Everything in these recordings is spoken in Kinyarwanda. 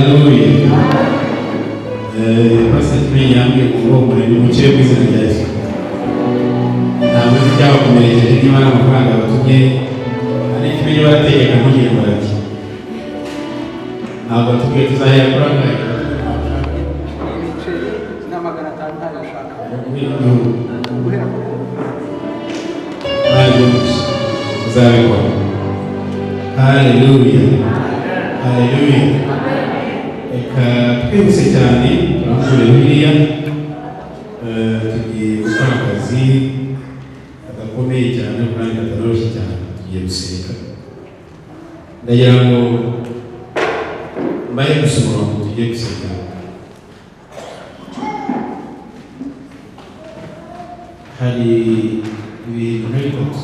Hallelujah. Pastor Mwungeri ngomore ni mukire bw'izina rya Yesu. Ntabwo cyangwa kumereje niba n'amafaranga batumye ari kimenye barategeka ntugiye baraki. Ntabwo tugiye tuzayakora ngaho. N'amagana 5 ntashaka. Hallelujah. Hallelujah. Eka twese cyane amusore Bibiliya tugiye gukora akazi agakomeye cyane kandi kataroshe cyane tugiye gusenga. Ndagira ngo mbaye gusoma tugiye gusenga. Hari ibintu nk'ibitatu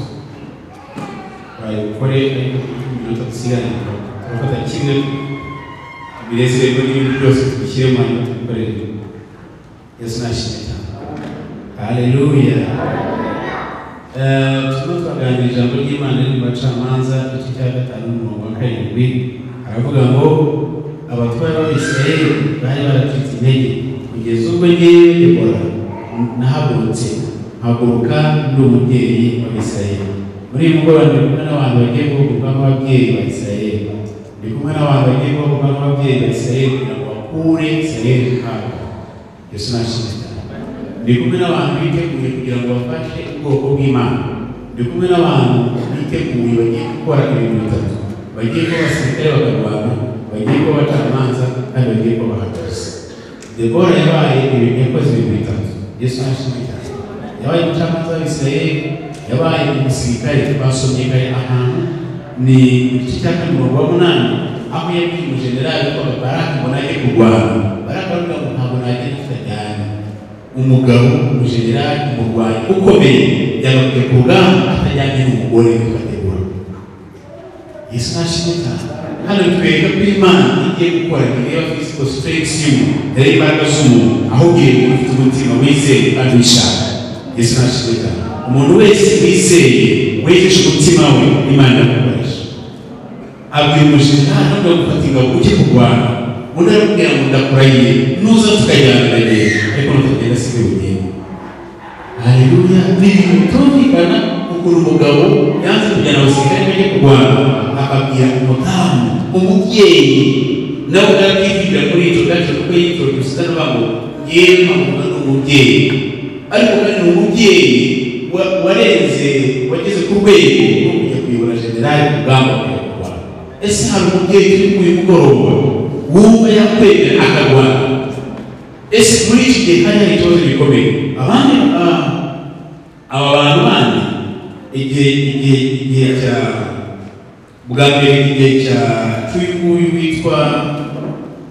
bayikore ariko ibintu tsigana turafata kimwe birezerwa n'ibintu byose tubishyire mu mwanya tubikorere. Yesu nashimye cyane. Hallelujah. Tunaganira ijambo ry'Imana riri mu Bacamanza igice cya 5:7 aravuga ngo abatware b'Abisirayeli bari baracitse intege kugeza ubwo ngewe Debora nahagurutse haguruka ndi umubyeyi w'Abisirayeli. Muri uyu mugoroba ndi kumwe n'abantu bagiye guhugurwa nk'ababyeyi ba Isirayeli. Ndi kumwe n'abantu bagiye guhugurwa nk'ababyeyi ba Isirayeli kugira ngo bakure Isirayeli mu kaga. Yesu nashimye cyane. Ndi kumwe n'abantu biteguye kugira ngo bafashe ubwoko bw'Imana. Ndi kumwe n'abantu biteguye bagiye gukora ibintu bitatu. Bagiye kuba abasirikare bakarwana, bagiye kuba abacamanza kandi bagiye kuba abahanuzi. Debora yabaye ibintu yakoze ibintu bitatu. Yesu nashimye cyane. Yabaye umucamanza w'Isirayeli, yabaye umusirikare twasomye kare ahantu ni igice cya 8 aho yabwiye umujenerali ko Baraka ngo najye kurwana. Baraka aravuga ngo ntabwo najya tutajyana. Umugabo umujenerali umurwanyi ukomeye yagakwiye ku rugamba atajyanye n'umugore witwa Debora. Yesu nashimye cyane. Hano twega ko Imana igiye gukora igihe physical strength yari imbaraga z'umuntu aho ugiye ufite umutima wizeye kandi wishaka. Yesu nashimye cyane. Umuntu wese wizeye wejeje umutima we Imana yakoresha. Abwira umujenerali no gufata ingabo ujye kurwana. Undi aramubwira ngo ndakurahiye nuza tukajyana rero ariko ntutagenda sibe ugenda. Haleluya. N'ibintu bitumvikana ukuntu umugabo yanze kujyana abasirikare bajye kurwana akabwira umudamu umubyeyi nawe urakwigira muri icyo gace kuko yitwa Kristo n'abantu yewe mpamvu n'umubyeyi ariko kandi umubyeyi warenze wageze ku rwego rwo kujya kuyobora generali ku rugamba rw'abarwana. Ese hari umubyeyi uri ku mugoroba wumva yakwemera akarwana? Ese muri iki gihe hari ikibazo gikomeye abandi aba bantu bandi igihe cya bwa mbere igihe cya cy'uyu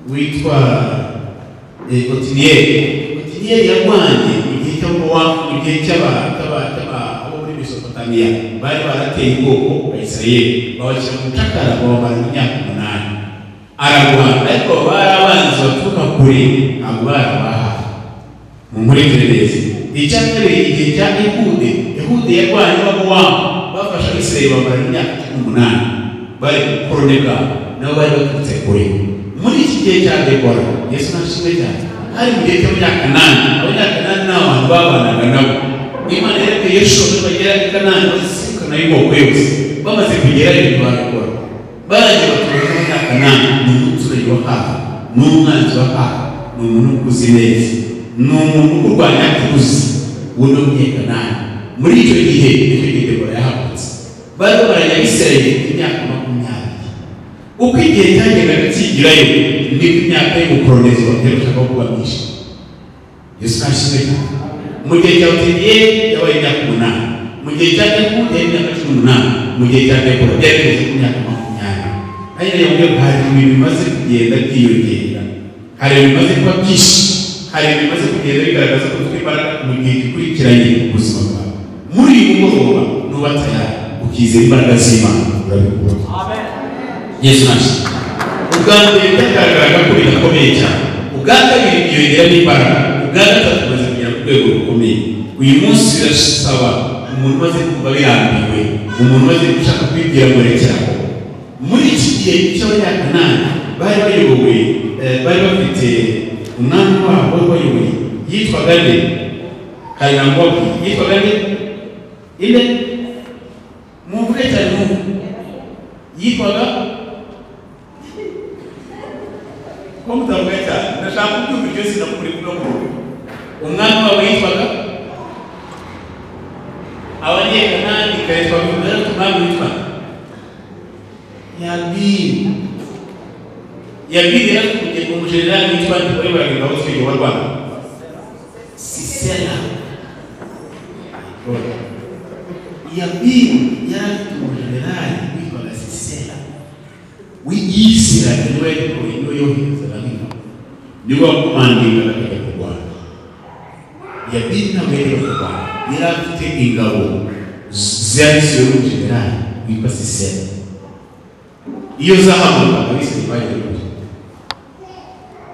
witwa Otiniel yarwanye igihe cy'abo muri Mesopotamiya bari barateye ubwoko bwa Isirayeli babashyira mu cakara babamara imyaka 8 ararwana ariko bari abanzi baturuka kure ntabwo barabaha mu muri pererezi. Icya kabiri igihe cya Ehude yarwanye n'Abamowabu bafashe Isirayeli bamara imyaka 18 bari koroneka nabo bari baturutse kure. Muri iki gihe cya Debora Yesu nashimwe cyane hari mu gihe cy'imyaka 8 abanyakanani n'abantu babanaga nabo Imana yerekeye Yeshuwa bagera i Kanani basikana y'ubwoko yose bamaze kugera ibintu barakora barangiye baturuka mu myaka 8 n'umuturage wa hafi n'umwanzi wa hafi n'umuntu ukuzi neza n'umuntu urwanya kuzi wuno munyekanani. Muri icyo gihe nicyo gihe Debora yahagurutse bari barajya Isirayeli imyaka 20 uko igihe cyagendaga kigirayo niko imyaka y'ubukolonizi baterushaka kuba myinshi. Yesu nashimwe cyane. Mu gihe cya Otiniel yabaye imyaka 8, mu gihe cya Ehude imyaka 18, mu gihe cya Debora byageze ku myaka 20. Ari nayo mbere hari ibintu bimaze kugenda byiyongera, hari bimaze kuba byinshi, hari bimaze kugenda bigaragaza ko dufite imbaraga mu gihe gikurikiranye ubuzima bwawe. Muri uyu mugoroba nubataya ukizera imbaraga z'Imana urabikora. Amen. Yesu nashimwe. Ubwa mbere byagaragaraga ko bikomeye cyane, ubwa kabiri byiyongera n'imbaraga, ubwa gatatu maze kugera ku rwego rukomeye. Uyu munsi birasaba umuntu maze kumva birambiwe, umuntu maze gushaka kwibwira ngo rekera. Muri iki gihe cy'abanyakanani bari bayobowe bari bafite umwami wabo bayoboye yitwaga nde Karahava yitwaga nde inde mumvuge cyane yitwaga ko mutavuga cyane ndashaka kubyumva iryo zina kuri kuno umwami wabo yitwaga abanyekanani kayitwa bimera umwami witwa Yabiri yari umujenerali witwa Naho baragenda bose wa Rwanda Sisera Yabiri yari umujenerali witwa Sisera w'Isira niwe yohereza n'inka niwe wakomandinga n'akajya ku Rwanda Yabiri nawe yari afite ingabo z'Isira y'umujenerali witwa Sisera iyo zahamuka abisirayeli bagiye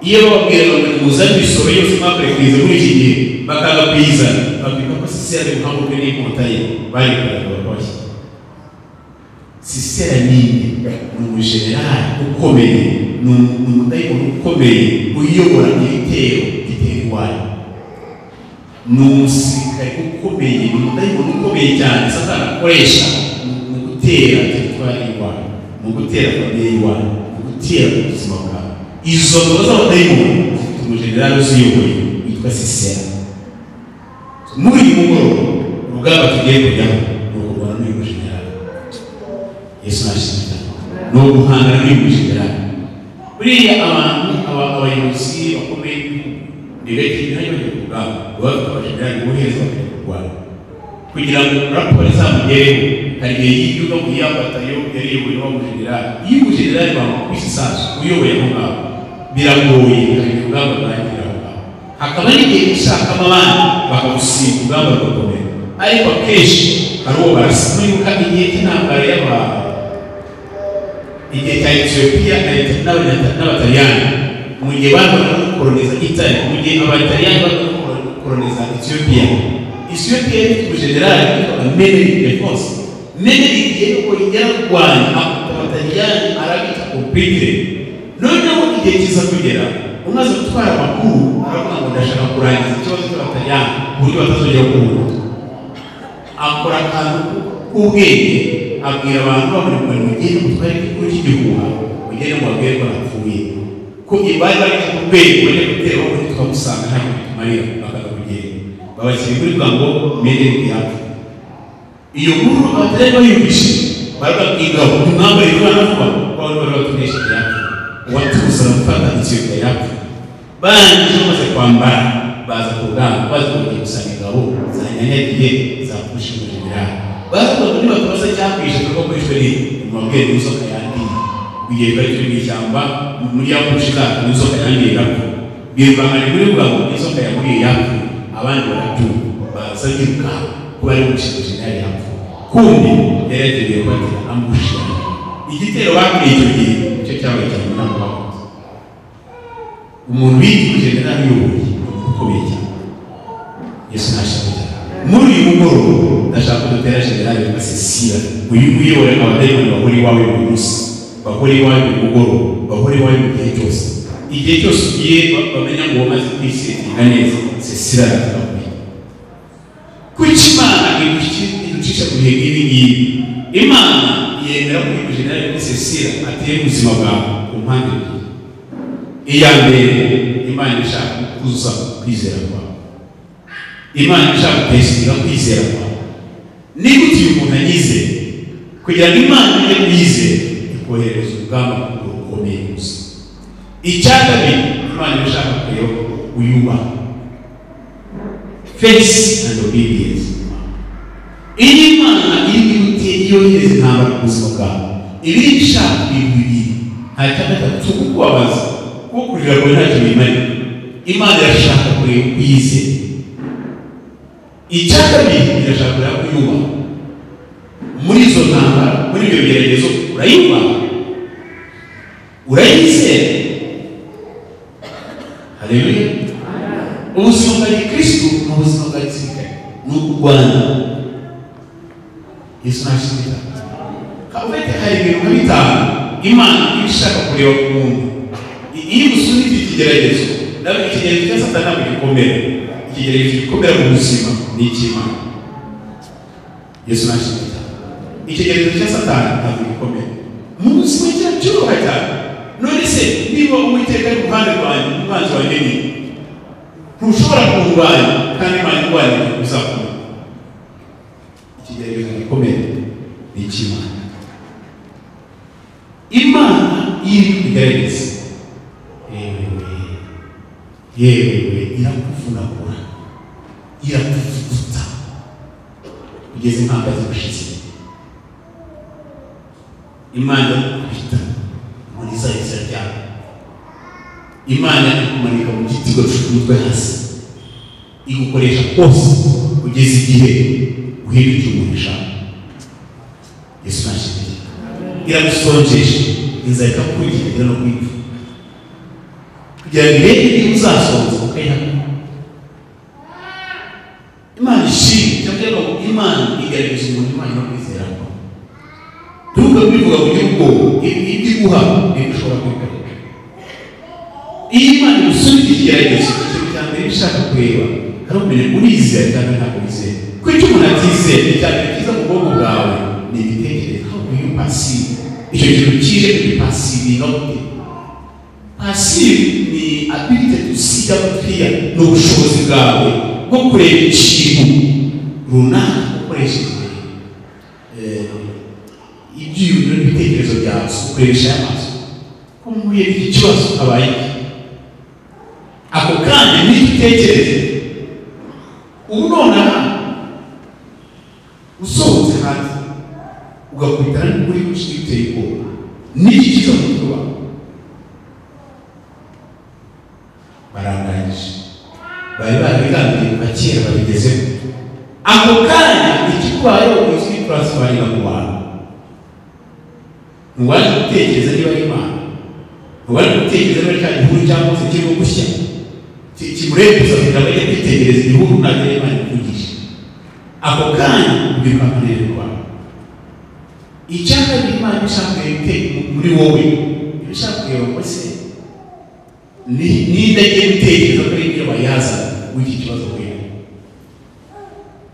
iyo babwira ngo muzane isoro yose mwakurikiriza muri iki gihe bakaga kuyizana babwira ko Sisera guhambuke n'inkota ye bari kuragaba bashya Sisera ni umujenerali ukomeye ni umudayimoni ukomeye uyobora igitero gitera iwanyu ni umusirikare ukomeye ni umudayimoni ukomeye cyane Satani akoresha mu gutera teritwari iwanyu mu gutera famiye iwanyu mu gutera ubuzima bwawe izo ngabo z'abadayimoni zifite umujenerali uziyoboye witwa Sisera muri uyu mugoroba urugamba tugiye kujyaho ni ukurwana n'uyu mujenerali Yesu nashimira ni uguhangana n'uyu mujenerali buriya abantu abayobozi bakomeye ndetse n'ibyo bajya ku rugamba baba bafite abajenerali bohereza bakajya kurwana kugira ngo raporo izamugereho hari igihe y'igihugu mu yambatayo yari iyoboye n'umujenerali iyo umujenerali bamukubise isasu uyoboye aho ngaho biragoye hari urugamba rwagira aho ngaho hakaba n'igihe ushakamo abandi bakagusiga urugamba rugakomera ariko akenshi hari uwo barasa muribuka igihe cy'intambara igihe cya Ethiopia n'abataliyani mu gihe barimo gukoloniza Italy mu gihe abataliyani barimo gukoloniza Ethiopia yari umujenerali witwa Defense igihe yuko igera kurwanya abataliyani arabita kompitire noneho igihe kiza kugera umaze gutwara amakuru aravuga ngo ndashaka kurangiza ikibazo cy'abataliyani ku buryo batazongera kubura akora akantu k'ubwenge abwira abantu bamuri ngo mugende mutware igihugu cy'igihuha mugende mubabwire ko napfuye ko ibari bari ku rwego bajya gutera aho twamusanga ntabwo bitumarira bakaza kugenda babashyira kuri bwa ngo mende yacu iyo nkuru abatari bayumvise barababwiraho umwambaro w'abana bari batunesha yacu uwatuza gufata ikiruhuko yacu barangije bamaze kwambara baza ku rugamba baza kujya gusanga ingabo zanyanyagiye zapfushe umujenerali baravuga ngo niba tubaza cyakwishe kuko kwishwe ni umubwire n'inzoka yandiye igihe bari turi mu ishyamba muri ya pushi zacu n'inzoka yandiye irapfa birivangana muri bwa ngo inzoka yamuriye yapfa abandi barabyumva baza biruka kuba ari umushinga jenerali yapfa kumbi yari yateguye kubatera amushira igitero bakwiye icyo gihe icyo cyabaye cyane ntabwo bakoze umuntu witwa jenerali uyoboye ukomeye cyane Yesu nashaka muri uyu mugoroba ndashaka dutera jenerali witwa Sisera uyu uyobora abadayimoni bahora iwawe buri munsi bahora iwawe buri mugoroba bahora iwawe mu gihe cyose igihe cyose ugiye bamenya ngo wamaze kwisetinga neza Sisera arakubaye kuki Imana iducisha ku bihe nk'ibi ngibi Imana yemera ko uyu jenerali witwa Sisera ateye ubuzima bwawe ku mpande ebyiri iya mbere Imana ishaka kuzuza kwizera kwawe Imana ishaka kwesira kwizera kwawe ni gute uyu muntu anyizera kugira ngo Imana ijye kwizera ikohereza urugamba rukomeye gusa icya kabiri Imana ishaka kureba uyubaha faith and obedience iyi Imana iri gutera yohereza intambara ku buzima bwawe ibiri ishaka ibintu bibiri nta cyagatatu cyo kukubabaza kuko kurira kwawe ntacyo bimarira Imana irashaka kureba kwizera icya kabiri irashaka kureba kuyubaha muri izo ntambara muri ibyo bigeragezo urayubaha urayizera haleluya ubuzima bwa Kristo n'ubuzima bwa gisirikare ni ukurwana Yesu nashimira kabete hari ibintu bitanu Imana ishaka kureba umuntu iyo gusunika ikigeragezo nawe ikigeragezo cya Satani ntabwo gikomera. Ikigeragezo gikomera mu buzima ni icy'Imana. Yesu nashimye cyane. Ikigeragezo cya Satani ntabwo gikomera mu buzima cyoroha cyane. None se niba Uwiteka ari iruhande rwanjye, umwanzi wanjye ni ntushobora kumurwanya kandi Imana irwanya uzakomera. Ikigeragezo gikomera ni icy'Imana. Imana iri kugerageza yewe irakuvunagura, irakuvuguta kugeza impamvu zigushize. Imana ikubita muri za nzira ryawe. Imana ikumanika mu giti igashusha umutwe hasi, igukoresha kose kugeza igihe uhindukira umuntu ushaka. Yesu nashimye. Iragusonjesha inzara ikakugira no kwipfa kugira ngo irebe niba uzasonza ukayihakana. Imana ishimwe cyangwa ngo Imana igaragaza umuntu Imana no kwizera ko tuvuga bivuga mu gihugu ibyo iguha ntibishobora kwikorera. Iyo Imana igusubije ikigeragezo ikintu cya mbere ishaka kureba hari umuntu urizera cyangwa ntabwo wizera. Kuko icyo umuntu atizera icya mbere cyiza mu bwonko bwawe ni ibitekerezo. Iyo pasive icyo kintu kije kuri pasive ingaruke. Pasive ni ability to see out clear, ni ubushobozi bwawe bwo kureba ikintu runaka ukoresheje ibyiyumviro n'ibitekerezo byawe ukoresha amaso. Ko muhuye n'iki kibazo habaye iki, ako kanya n'igitekerezo ubu nonaha usohotse hanze ugakubitana n'ukuri guteye ubwoba n'iki kiza mu mutwe wawe baranganyije bari barabigambiriye kuva kera babigezeho. Ako kanya ikikubayeho uzwi turasibarira mu bantu. Ntiwaje gutekereza niba ari Imana, ntiwaje gutekereza niba ari cya gihuru cyangwa se kirimo gushya kimurebuza kugira ngo ajye kwitegereza igihuru ntabwo ari Imana ivugisha. Ako kanya ubirwa amanere rwawe. Icyaka Imana ishaka muri wowe ibishaka kureba ko se niba agiye gutekereza ko ari ibyo bayazana w'iki kibazo wewe,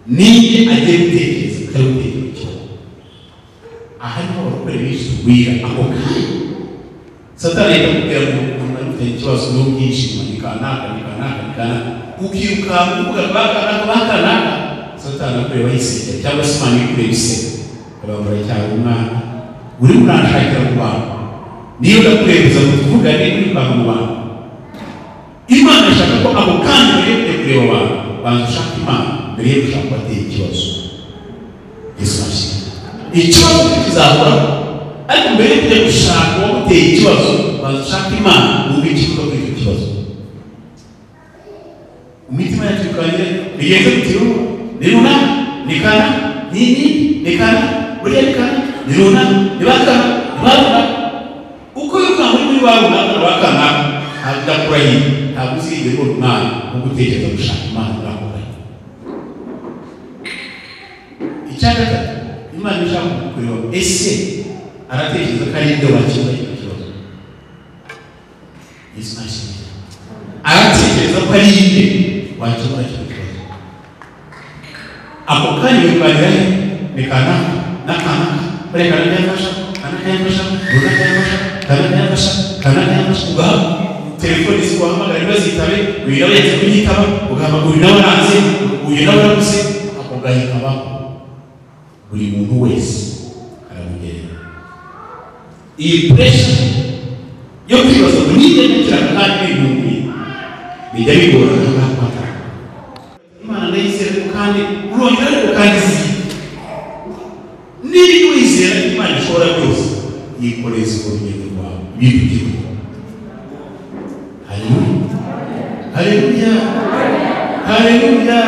niba agiye gutekereza ko ari gutekereza ikibazo. Aha niho abakorera benshi tubwira ako kanya Satani yakubwira ngo umuntu ari gufite ikibazo n'ubwishimo ni kanaka ukiruka uvuga bakanaka Satani akureba yisengera cyangwa se Imana ikureba isengera abambara cyangwa umwana uri muranshakira mu bantu. Niyo ndakurebeza ngo tuvugane uri kwanga mu bantu. Imana ishaka ko ako kanya mbere yo kureba abantu banza ushaka Imana mbere yo gushaka kubatera ikibazo. Yesu nashimye. Ikibazo kizahoraho ariko mbere yo kujya gushaka uwaguteye ikibazo banza ushaka Imana wumve ikivuga kuri icyo kibazo. Imitima yacu ikanyira bigenze bitiwe ni runaka ni kana ni kana buriya ni kana ni runaka ni bakana ni baruna uko yukanga muri baruna bakana ndakurahiye ntabwo uzigera ubona umwana wo gutekereza gushaka Imana urakurahiye. Icya gatatu Imana ishaka kureba ese aratekereza ko ari ibyo wakemura icyo kibazo. Yesu nashimye. Aratekereza ko ari ibyo wakemura icyo kibazo. Ako kanya bikwandira ni kanaka na kanaka buriya kanaka yafasha kanaka yafasha runaka yafasha kanaka yafasha kanaka yafasha ugaha telefoni zikuhamagara ntibazitabe uyu nawe yagiye kunyitaba ugahamagara uyu nawe aranze uyu nawe arabuze ako gahe kabaho. Buri muntu wese aramugerera. Iyi puresha yo kwibaza ngo nijya gukiranuka kandi bihumbi bijya bigora n'akwata Imana ndayizera kandi urongera ariko kandi izi niba wizera Imana ishobora byose yikoreza urugendo rwawe bibugiwe. Haleluya, haleluya.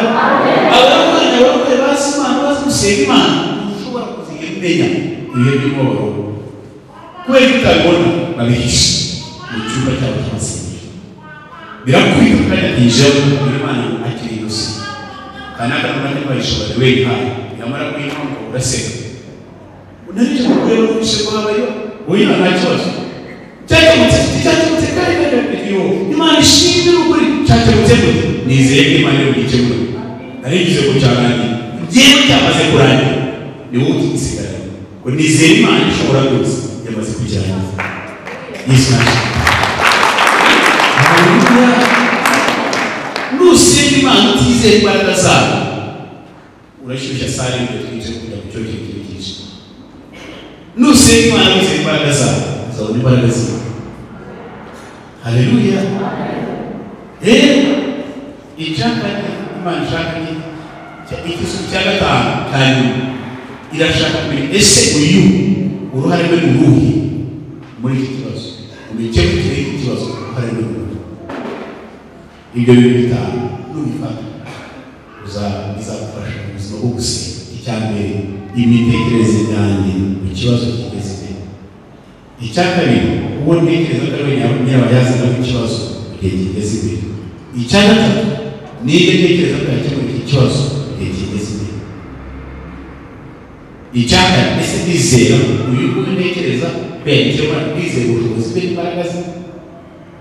Abakozi basi Imana bazi gusenga Imana ushobora kuzigera umenya ibihe by'umubabaro kubera utabibona babihishe mu cyumba cyabo cy'amasengesho. Birakubita kandi atijemo Imana akiri yose kanaka n'abandi bayishobora we nkayo yamara kuyimana uraseka unarije kureba n'ubishe ko habayo uyu nta kibazo cyakemutse kandi iyo Imana ishimwe n'ukuri cyakemutse gute nizeye ko Imana iri bugikemure narigize ko cyarangiye ngewe cyamaze kurangira ni wowe ugisigara ngo nizeye Imana ishobora byose yamaze kukirangiza Yesu nusenga Imana utizeye imbaraga zayo urashyushya sare ngo twice kujya mu cyo cy'ibyigisho nusenga Imana wizeye imbaraga zayo uzabona imbaraga zayo. Haleluya. Icyaka Imana ishaka ni ikisu cya gatanu kandi irashaka kuri ese uyu uruhare rwe n'uruhi muri iki kibazo umukemukire iki kibazo uruhare rwe n'uruhi ibyo bintu bitanu n'ubifata bizagufasha mu buzima bwo gusenga. Icya mbere imitekerereze yanjye mu kibazo kigeze imbere. Icya kabiri uwo ntekereza ko ari nyirabayazana w'ikibazo igihe kigeze imbere. Icya gatatu niyo ntekereza ko yakemura iki kibazo igihe kigeze imbere. Icya kane ese ndizera uyu nguyu ntekereza ko yakemura ndizera ubushobozi bwe n'imbaraga ze.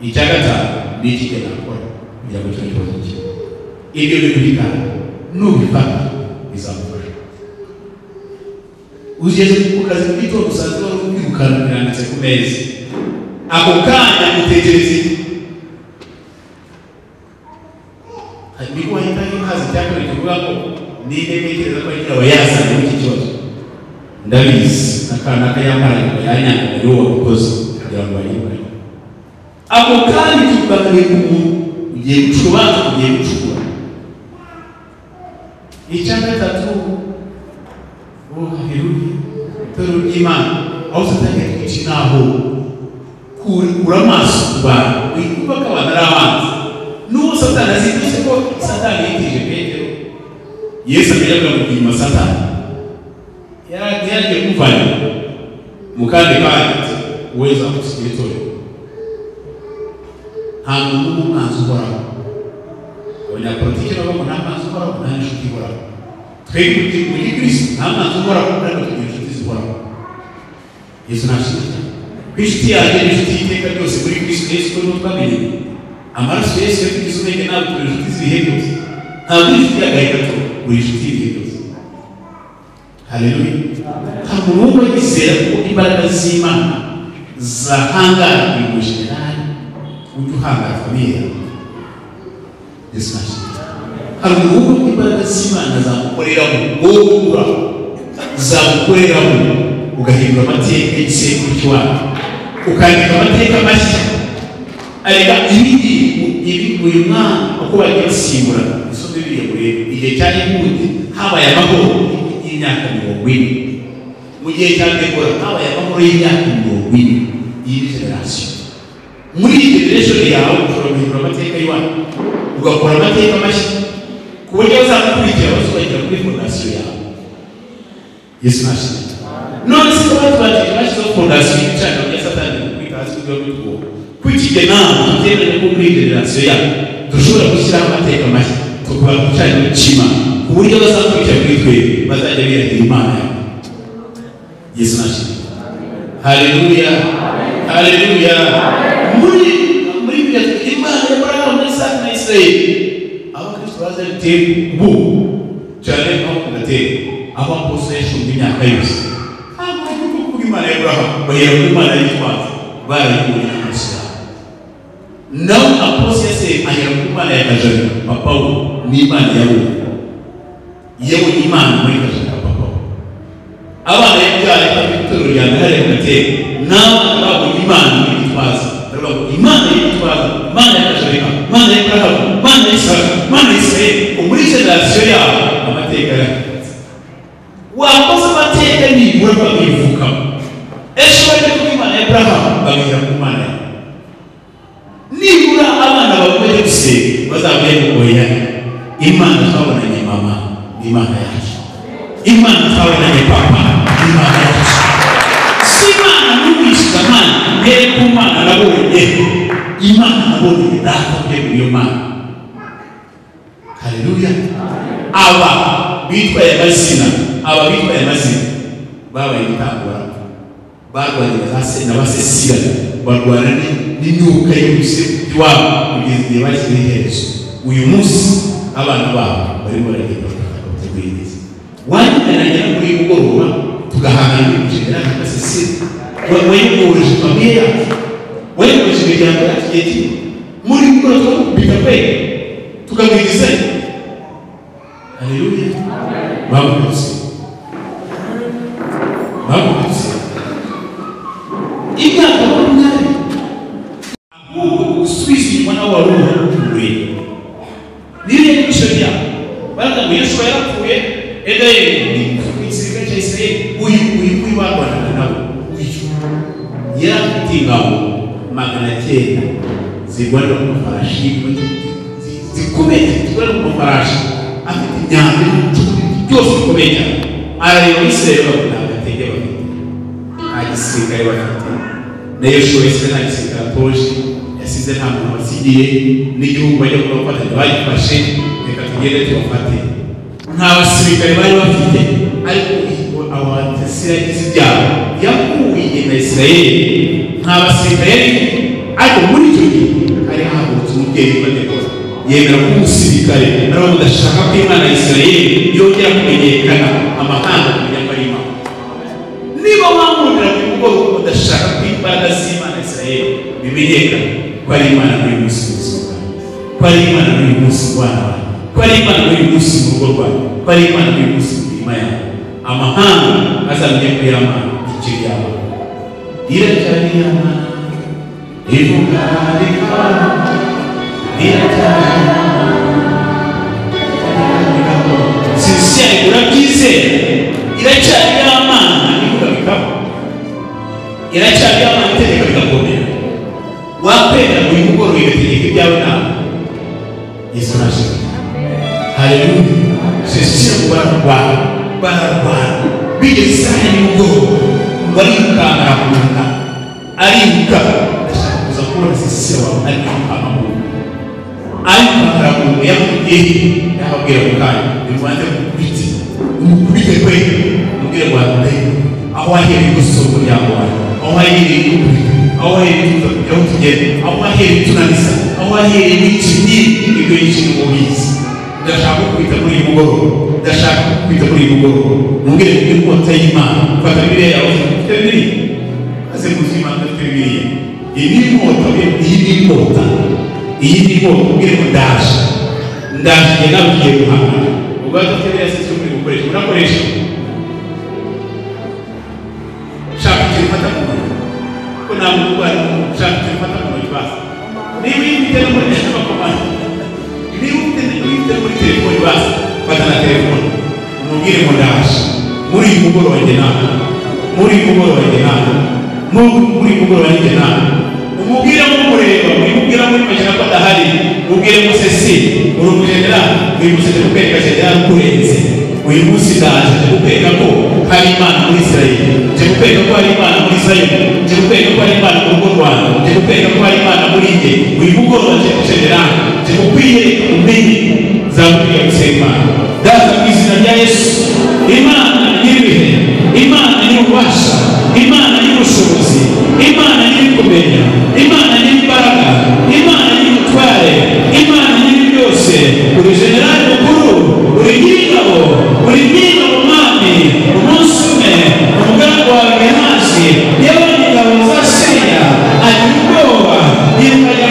Icya gatanu ni iki nakora kugira ngo icyo kibazo kibe. Ibyo bintu bitanu nubifata bizagufasha. Ugeze ku kazi mu gitondo usanzwe wari kwirukana biranditse ku meza ako kanya utekereza iki? Niko wahita nkazi cyangwa kivuga ngo niba ntekereza ko nyirabayazana w'iki kibazo ndabizi n'akana kayamara yanyanga niwo wakoze kugira ngo ayibare. Ako kanya kivuganiye ku muntu ugiye gucuruza ugiye gucukura. Icya gatatu haleluya toro y'Imana aho satani twici naho kura amaso kubantu wikuba kabana n'abantu n'uwo satani azindutse ko satani yitije Petero Yesu amenya ngo kunyuma satani yaragiye kuvana mukande kandi uweza kusikiritora nta muntu n'umwanzi uhoraho abanyapolitiki nabo nta mwanzi uhoraho nta n'inshuti ihoraho twebwe muri Kristo nta mwanzi uhoraho kandi tugira inshuti zihoraho. Yesu nashimye inshuti yanjye n'inshuti y'iteka ryose muri Kristo Yesu ko n'utwamenye amaraso Yesu yakugize ubwenge ntabwo turi inshuti z'ibihe byose ntabwo inshuti y'agahe gato uri inshuti y'ibihe byose. Haleluya. Ntabwo umuntu yizera ko imbaraga z'Imana zahangara ibintu jenerali ujya uhangara famiye yawe. Yesu nashimye hari umuntu imbaraga z'Imana zamukoreramo wowe ukura zamukoreramo ugahindura amateka y'igisekuru cy'iwawe ukandika amateka mashya arega ibi uyu mwana uko bagiye basimbura isome biriya murebe igihe cya Yehudi habaye amahoro y'imyaka 40 mu gihe cya Debora habaye amahoro y'imyaka 40 iyi generasiyo. Muri iyi generation yawe ushobora guhindura amateka y'iwawe ugakora amateka mashya ku buryo bazakurikira basubira kuri fondasiyo yawe. Yesu nashimye. None se kuba twagiye bashyizeho fondasiyo y'icana ya satani kwita hasi kugira ngo tuwo kwikige nawe tutemere ko muri generasiyo yawe dushobora gushyiraho amateka mashya tukuba gucana cyima ku buryo bazakurikira kuri twe bazajya birahira Imana yawe. Yesu nashimye. Haleluya. Haleluya. Muri Imana y'Abrahamu na Isaka na Isirayeli abakristo bazateye ubu cyane aho kugatera aho apostoli yashunga imyaka yose ntabwo ari kuvuga Imana y'Abrahamu bahera ku Imana y'Itwaza barayibonye n'amaso yabo. Naho apostoli yase ahera ku Imana ya Kajana papa we n'Imana yawe yewe Imana muri Kajana papa we abana y'ibyaha y'ibitoro rya mbere kugatera n'abana babonye Imana y'Itwaza Imana y'Itwaza Imana ya Kajana Imana y'Abrahamu Imana y'Isaka Imana y'Isirayeli muri generasiyo yabo amateka yahindutse. Wakoze amateka nibura bamwivukamo ejo bajya ku Imana y'Abrahamu babwira ku Mana yawe nibura abana bawe bajya gusenga bazavuye mu oya Imana twabonanye mama Imana yacu Imana twabonanye papa Imana yacu si Imana n'umwishyuza Imana mbere ku Mana nabonye Imana nabonye data mbere iyo Mana. Haleluya. Aba bitwaye amazina babaye ibitambura barwanya n'abasesira barwana n'imyuka y'ubuse iwabo kugeza igihe bashyira iherezo. Uyu munsi abana babo barimo baragenda bateguririza wanjye muri mugoroba tugahangana n'ibiceri n'abasesira wayoboje famiye yacu wayoboje imiryango yacu igihe kimwe muri mugoroba tukabika kwe tukamwigizanya. Haleluya. Bamutse imyaka makumyabiri ahubwo gusubiza inyuma nawe wari uhuye niyo y'ibisho byabo baravuga ngo Yesu yarapfuye enda ni igisirikare cya Isirayeli uyu barwanaga nawe yari afite ingabo 900 zirwanira ku mafarashi zikomeye zirwanira ku mafarashi afite imyambi byose bikomeye cyane. Arareba Isirayeli babona agatege bafite nta gisirikare bafite na Yoshua wese nta gisirikare atoje yasize nta muntu wasigiye n'igihugu bajya kubafata ntibagifashe reka tugende tubafate nta basirikare bari bafite ariko abatasiragize ibyabo yakuye na Isirayeli nta basirikare ariko muri icyo gihe hari hahagurutse umubyeyi bategura yemera ko umusirikare nabo badashaka ko Imana ya Isirayeli yongera kumenyekana amahanga kumenya ko ari Imana. Niba wamwumvira ku mugoroba udashaka ko imbaraga z'Imana ya Isirayeli bimenyekana ko ari Imana muri uyu munsi w'ubuzima bwawe, ko ari Imana muri uyu munsi w'abana bawe, ko ari Imana muri uyu munsi mu rugo rwawe, ko ari Imana muri uyu munsi mu mirima yawe, amahanga azamenya ko ari Imana icyo yawe. Iracyari Imana ivuga rikora sincere urabyizera iracyari Imana ivuga bikaba iracyari Imana itegeka bigakomera wakwemera buri mugoroba igategeka ibyawe nawe Yesu nashimwe. Haleluya. Sincere bararwana bigeze isaha y'umugoroba barikangara ku nda aribuka ndashaka kuza kubona sincere wawe ari kwamamaza ayikangara ku nda yamubwiye yababwira mu kanya nimubanze mukubite umukubite kwe mubwire rwanda aho wahereye gusoma umuryango wawe aho wahereye gukubita aho wahereye aho tugenda aho wahereye tunanisa aho wahereye w'ikindi ibyo y'ikintu mubizi ndashaka kwita muri uyu mugoroba ndashaka kwita muri uyu mugoroba mubwire ko inkota y'Imana fata Bibiliya yawe ufite Bibiliya aze kuzima ndafite Bibiliya iyi ni inkota mubwire ko ndaje nabwiye guhangana ubwo dufite Bibiliya sisi muri gukoresha urakoresha shaka kimfata mu ntoki ko nta muntu urwaye shaka kimfata mu ntoki basi niba uyifite no muri amakomande niba uyifite muri telefoni basi fata na telefoni umubwire ngo ndaje muri uyu mugoroba wanjye nawe umubwire mumureba umubwire mumureba ko adahari umubwire musesi uri umujenerali uyu musesi kukwereka jenerali ukurenze uyu munsi ndaje kukwereka ko hari Imana muri Isirayeli kukwereka ko hari Imana muri Zayoni kukwereka ko hari Imana mu rugo rwawe kukwereka ko hari Imana muri njye uyu mugoroba jenerali kukwiyereka umenye Zaburi ya gusenga data mu izina rya Yesu. Imana nyiribihe, Imana nyirubasha, Imana nyirubushobozi, Imana nyirikumenya, Imana nyirimbaraga, Imana nyirubutware, Imana nyiribyose, uri jenerali mukuru, uri nyir'ingabo, uri nyir'ingabo mwami. Umunsi umwe umugaragu wawe Gehazi yabonye ingabo za Siriya agira ubwoba yikajya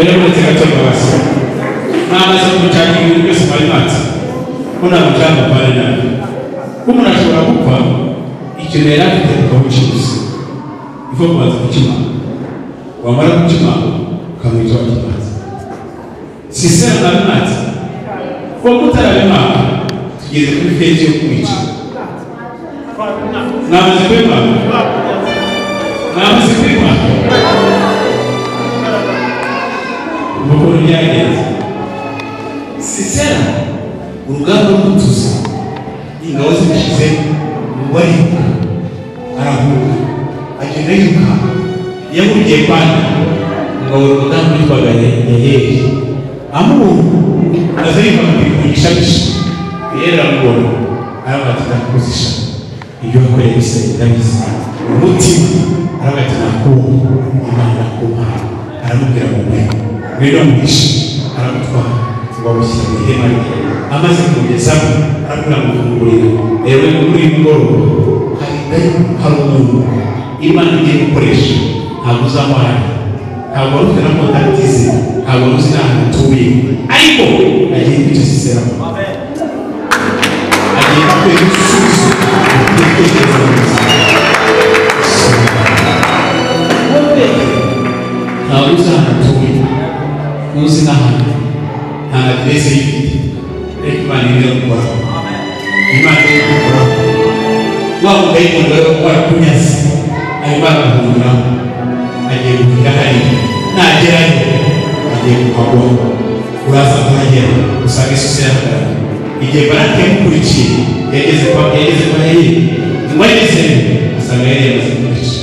rero uretse gato mbabazi namaze kumucanga ibintu byose mwari matse ko nta mucanga mbane nawe ko umuntu ashobora gupfa ikintu yari afite ukamucuruza ifu kubanza kukimanga wamara kukimanga ukamwica wakimanza sisera nabimanza ko mutarabimanga tugeze kuri fezi yo kumwica mwamaze kwimanga mwamaze kwimanga urukundo byagenze sisera urugamba rw'utuzi ingabo zibishize bariruka arahuka agenda yiruka yahuriye kwanda ngo urugamba rwitwaga Yayeli amubonye aza yiruka kugishabisha yera amubona arabatika kuzisha ibyo yakoreye Isirayeli ndabizi umutima arabatika kuba Imana kuba aramubwira ngo ngwino mwishi aramutwara ngo amushyira mu ihema rye amaze kumugezaho aramubwira ngo fungurira rero muri uyu mugoroba hari umuntu Imana igiye gukoresha ntabwo uzamara ntabwo wari ufite na kontakitize ntabwo wari uzi n'ahantu utuye ariko agiye kwica Sisera agiye gukora ibisubizo bitekereza mu buzima wowe ntabwo uzi ahantu utuye ntuzi n'ahantu nta aderese y'ifite ariko Imana iri gukora Imana iri gukora waba udayimoni wawe warakunyaze ayo barahumura agiye guhira hariya nagerayo agiye kuhagwa uraza kuhagera usanga Isusi yahagarara igihe barake yamukurikiye yageze kwa Yayeli ngo agezeyo asanga Yayeli yamaze kumwica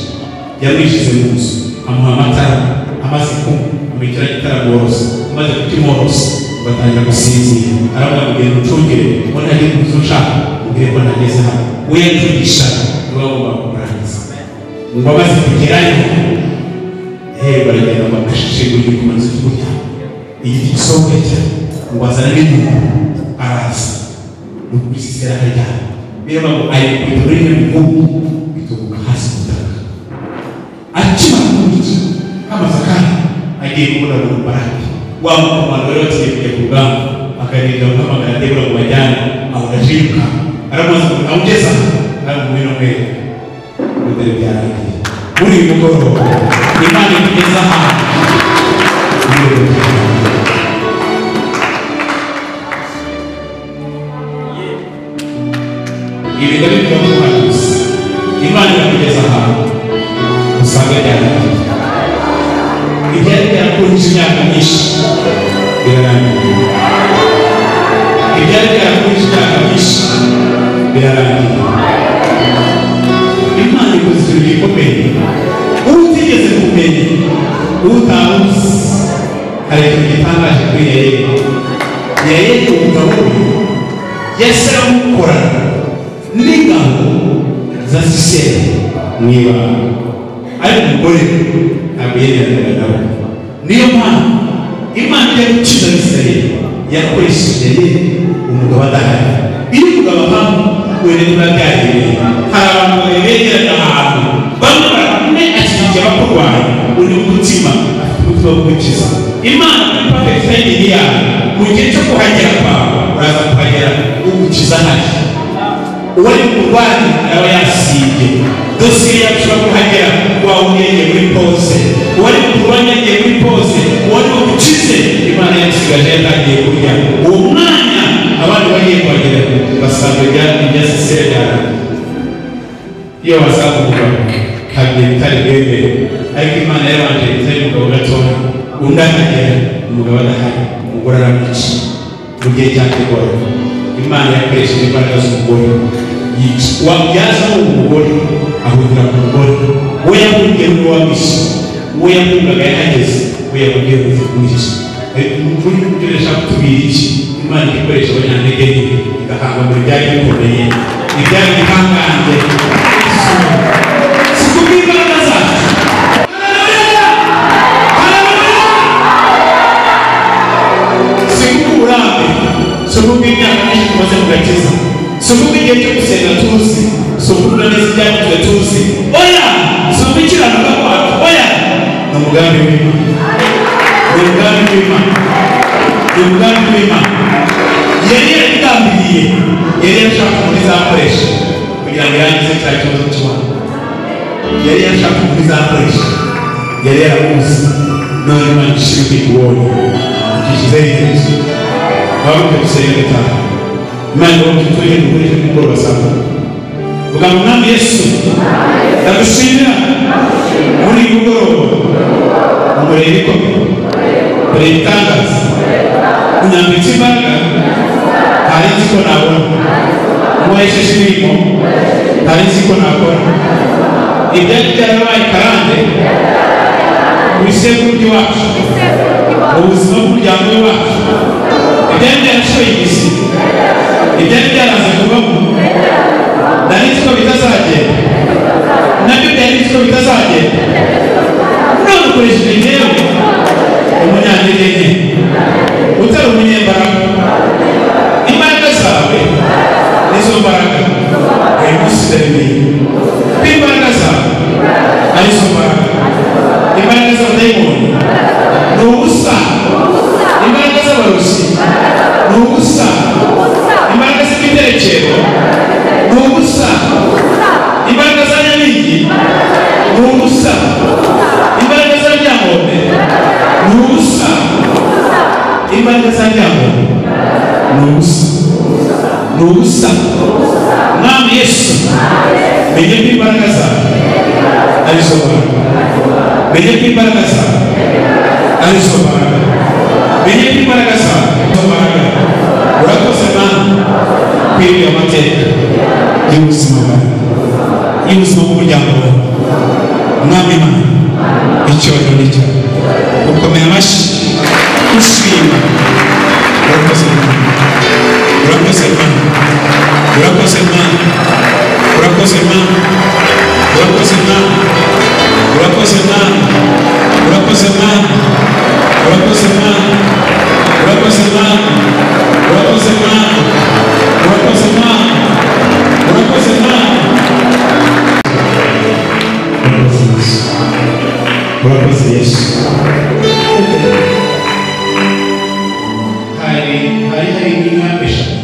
yamwishize mu nzu amuha amatara amaze kunywa amwicira itara bworosa amaze kukimworosa batangira gusinzira aravuga ngo genda ucungire ngo ntagire kuzo ushaka ubwire ko ntageze hano we yacugisha niba agomba kurangiza ngo amaze kugerayo baragenda bagashishe ngo ujye kumanza kurya igiti gisohoke cyane ngo azane n'intumwa araza no kuri Sisera akaryama bireba ngo ari kubita muri bimwe bihugu bitubuka hasi ku butaka akimara kumwica amaze akanya agiye kubona ngo barake wa mukomando rero tugiye kujya ku rugamba akarinda guhamagara Debora ngo bajyane aho gajiruka aramaze kumugeza kandi ngwino mwere udere byarangiye muri uyu mugoroba Imana ikugeza ahantu ibi ndabivuga mu buhanuzi Imana ikugeza ahantu usanga byarangiye ibyari byarakurikije imyaka myinshi birarangiye ibyari byarakurikije imyaka myinshi birarangiye Imana ikoze ikintu gikomeye utigeze kumenya utamuzi hari ikintu gitangaje kuri Yayeli umugabo we yase aramukorana n'ingabo za Sisera mu ibanga ariko umugore ntabwo yemeranya nawe niyo mpamvu Imana ijya gukiza Isirayeli yakoresheje umugabo adahari iyo umugabo ahantu wene turabyarire hari abantu begeranya ahantu bamwe baramwe akigiye bakurwaye uri umutima umutima wo gukiza Imana muri perfect timing yayo mu gihe cyo kuhagera kwawe uraza kuhagera ugukiza hari uwari kurwanya aba yasibye dosiye yacu kuhagera wawe ugiye muri pose uwari kurwanya agiye muri pose uwari ugukize Imana yasigaje yatangiye kurya uwo mwanya abandi bagiye kuhagera basanga ibya Sisera iyo basanga umugabo hagiye bitari bwemere ariko Imana yabanje itari umugabo gatoya undi akagera umugabo adahari umugore aramwica mu gihe cya Debora Imana yakoresheje imbaraga z'umugore wabyaza umugore ahungira ku mugore we yahungiye muri wa misi we yahungaga yahageze we yahungiye muri kumwica muri ibyo rishaka kutubwira iki Imana ikoresha abanyantege nke igahanga muri byari bikomeye ibyari bihangange si kubw'imbaraga zacu si kubw'uburambe si kubw'imyaka myinshi tumaze mu gakiza si kubw'igihe cyo gusenga tuzi si ukubwira neza ibyakozwe tuzi oya si ukubw'ikiranuka kwacu oya ni umugambi w'Imana ni umugambi w'Imana. Umugambi w'Imana yari yarigambiriye, yari yashaka muri zakoresha kugira ngo yangize cya kibazo cy'Imana. Yari yashaka muri zakoresha, yari yaramuzi, none Imana ishimwe kubonye ikishyize iherezo. Bavuga gusenga gatanu Imana ngo tutuye dukoreshe mugoroba saa vuga mu mwami Yesu ndagushimira muri mugoroba umurebe ko kuri itangaza unyambitse imbaraga hari nziko nabona umuhesheje imirimo hari nziko nakora ibyari byarabaye karande mu bisekuru by'iwacu mu buzima bw'umuryango wacu ibyari byarashoye igisi ibyari byaraza kuvamo nari nzi ko bitazagenda nabyo byari nzi ko bitazagenda none ukoresheje yewe umunyantege nke utari umunyembaraga imbaraga zawe nizo mbaraga uyu munsi ndabimenye ko imbaraga zawe arizo mbaraga imbaraga z'abadayimoni ni ubusa imbaraga z'abarozi ni ubusa imbaraga z'imiterekero ni ubusa imbaraga za nyabingi ni ubusa imbaraga za nyangombe ni ubusa imbaraga za nyangombe ni ubusa ni ubusa. Mwami Yesu menye ko imbaraga zawe arizo mbaraga, menye ko imbaraga zawe arizo mbaraga, menye ko imbaraga zawe arizo mbaraga. Urakoze Mana kwibwira amateka y'ubuzima bwawe, y'ubuzima bw'umuryango wawe. Mwami Mana icyubahiro ni cyawe, ukomeye amashyi ushima. Urakoze Mana, urakoze Mana, urakoze Mana, urakoze Mana, urakoze Mana, urakoze Mana, urakoze Mana, urakoze Mana, urakoze Mana, urakoze Mana, urakoze Mana, urakoze Mana. Urakoze Yesu. Hari inka eshatu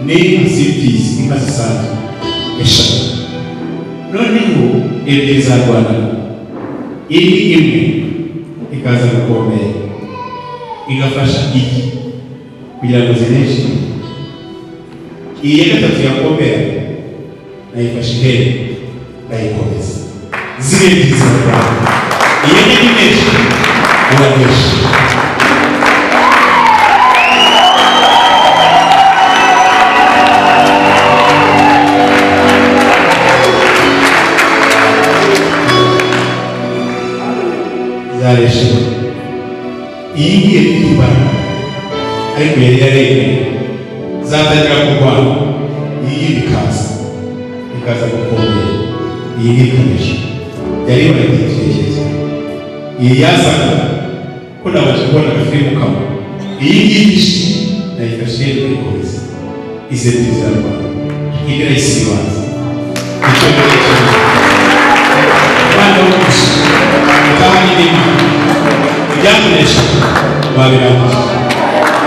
n'inka z'imfizi, inka zisanzwe eshatu. Noneho ebyiri zarwanaga, indi imwe ikaza gukomera igafasha iyi kugira ngo zineshe. Iyi ya gatatu yakomera nayifashe ihene nayikomeza, zirembye zirarwana. Iyi ni inesha uranesha. Zareshe iyi ngiye kwitwara ariko yari yaremeye zatangira kurwana. Iyi ikaza gukomera, iyi ngiye ikanesha. Yari ibaye igihe kirekire cyane. Iyi yazaga ko nabasha kubona agafi mu kanwa, iyi ngiyi nayifashe nayikomeza. Izi ebyiri zirarwana, iyi nayisibanza. Icyo ngicyo cyane abana bose utahanye n'Imana ibyamunesha babirangije.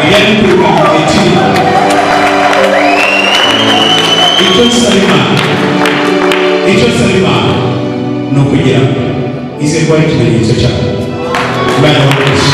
Ibyari kwiruka mu gihe kinini. Icyo nsaba Imana ni ukugira ngo ize kuba ikimenyetso cyawe. Abana bose